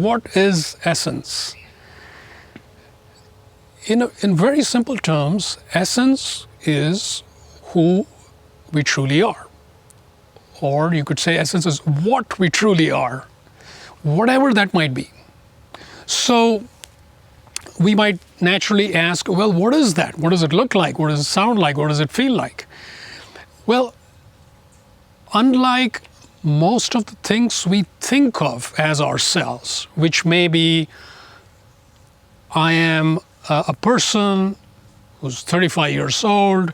what is essence? In very simple terms, essence is who we truly are. Or you could say essence is what we truly are, whatever that might be. So we might naturally ask, well, what is that? What does it look like? What does it sound like? What does it feel like? Well, unlike most of the things we think of as ourselves, which may be, I am a person who's 35 years old,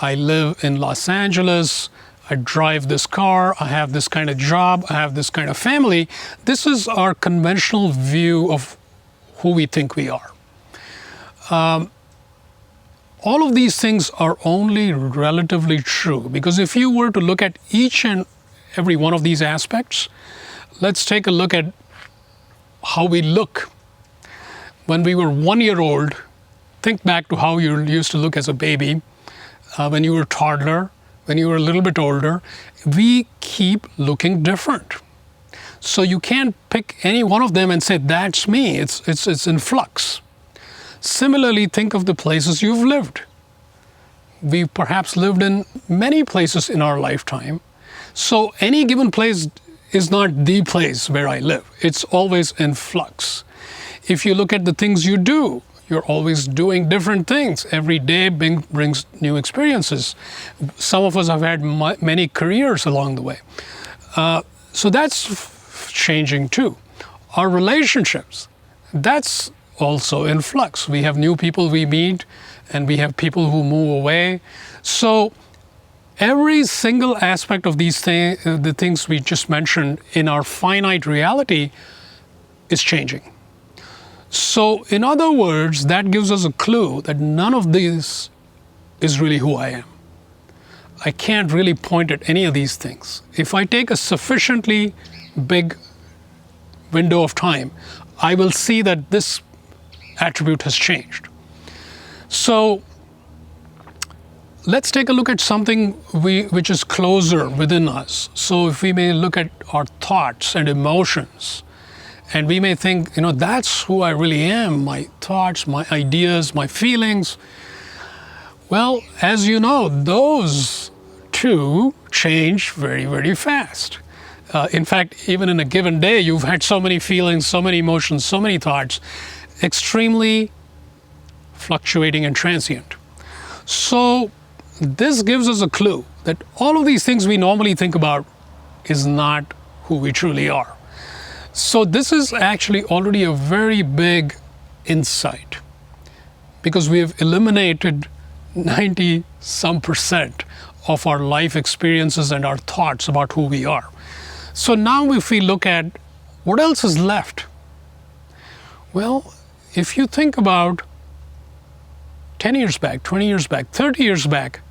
I live in Los Angeles, I drive this car, I have this kind of job, I have this kind of family. This is our conventional view of who we think we are. All of these things are only relatively true, because if you were to look at each and every one of these aspects, let's take a look at how we look. When we were 1 year old, think back to how you used to look as a baby, when you were a toddler, when you were a little bit older. We keep looking different. So you can't pick any one of them and say, that's me. It's in flux. Similarly, think of the places you've lived. We've perhaps lived in many places in our lifetime. So any given place is not the place where I live. It's always in flux. If you look at the things you do, you're always doing different things. Every day brings new experiences. Some of us have had many careers along the way. So that's changing too. Our relationships, that's also in flux. We have new people we meet, and we have people who move away. So every single aspect of these the things we just mentioned in our finite reality is changing. So in other words, that gives us a clue that none of this is really who I am. I can't really point at any of these things. If I take a sufficiently big window of time, I will see that this attribute has changed. So let's take a look at something which is closer within us. So if we may look at our thoughts and emotions, and we may think, that's who I really am, my thoughts, my ideas, my feelings. Well, as you know, those two change very, very fast. In fact, even in a given day, you've had so many feelings, so many emotions, so many thoughts, extremely fluctuating and transient. So this gives us a clue that all of these things we normally think about is not who we truly are. So this is actually already a very big insight, because we have eliminated 90% of our life experiences and our thoughts about who we are. So now if we look at what else is left, well, if you think about 10 years back, 20 years back, 30 years back,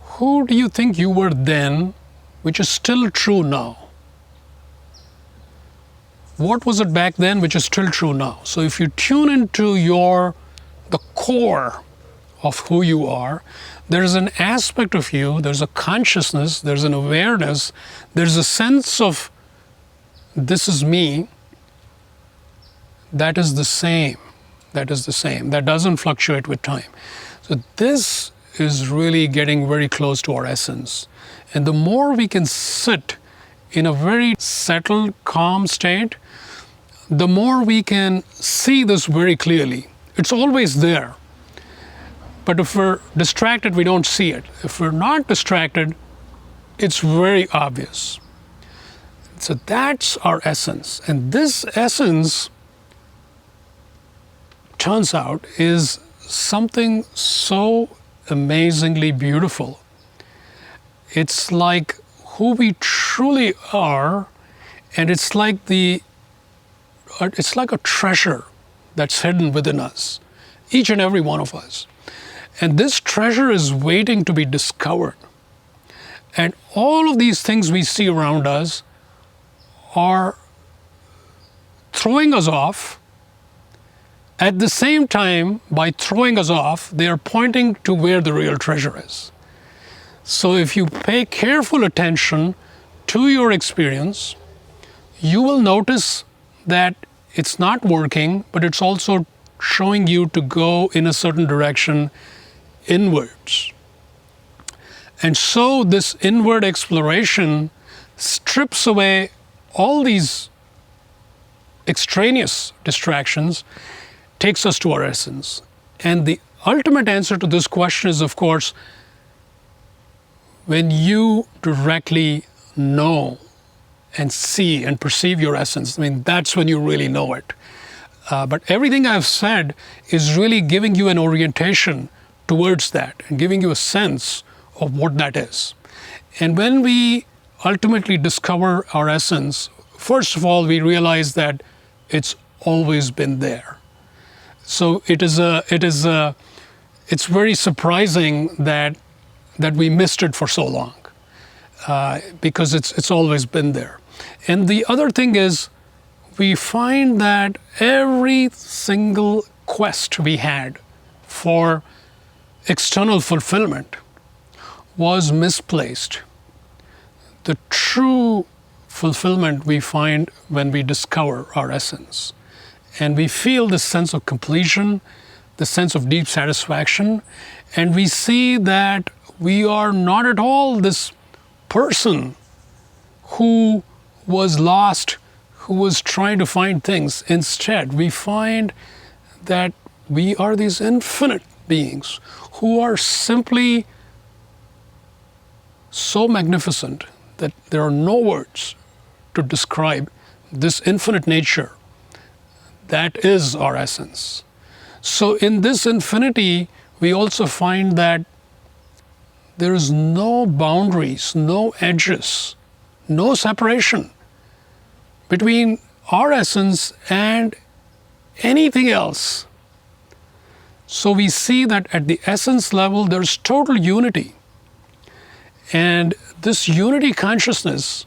who do you think you were then, which is still true now? What was it back then which is still true now? So if you tune into the core of who you are, there's an aspect of you, there's a consciousness, there's an awareness, there's a sense of this is me, that is the same. That is the same. That doesn't fluctuate with time. So this is really getting very close to our essence. And the more we can sit in a very settled, calm state, the more we can see this very clearly. It's always there. But if we're distracted, we don't see it. If we're not distracted, it's very obvious. So that's our essence. And this essence, turns out, is something so amazingly beautiful. It's like who we truly are, and it's like a treasure that's hidden within us, each and every one of us. And this treasure is waiting to be discovered. And all of these things we see around us are throwing us off. At the same time, by throwing us off, they are pointing to where the real treasure is. So if you pay careful attention to your experience, you will notice that it's not working, but it's also showing you to go in a certain direction inwards. And so this inward exploration strips away all these extraneous distractions, takes us to our essence. And the ultimate answer to this question is, of course, when you directly know and see and perceive your essence. I mean, that's when you really know it. But everything I've said is really giving you an orientation towards that and giving you a sense of what that is. And when we ultimately discover our essence, first of all, we realize that it's always been there. So it's very surprising that we missed it for so long, because it's always been there. And the other thing is, we find that every single quest we had for external fulfillment was misplaced. The true fulfillment we find when we discover our essence. And we feel this sense of completion, the sense of deep satisfaction, and we see that we are not at all this person who was lost, who was trying to find things. Instead, we find that we are these infinite beings who are simply so magnificent that there are no words to describe this infinite nature that is our essence. So in this infinity, we also find that there is no boundaries, no edges, no separation between our essence and anything else. So we see that at the essence level, there's total unity. And this unity consciousness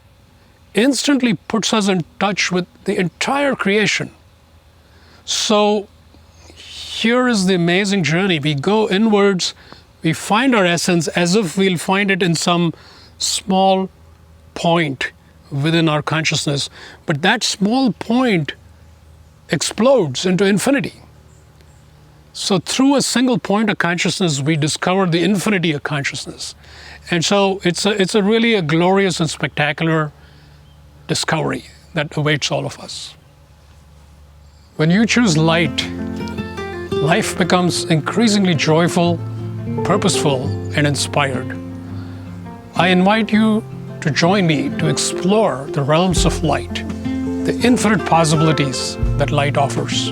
instantly puts us in touch with the entire creation. So here is the amazing journey. We go inwards, we find our essence as if we'll find it in some small point within our consciousness. But that small point explodes into infinity. So through a single point of consciousness, we discover the infinity of consciousness. And so it's a really a glorious and spectacular discovery that awaits all of us. When you choose light, life becomes increasingly joyful, purposeful, and inspired. I invite you to join me to explore the realms of light, the infinite possibilities that light offers.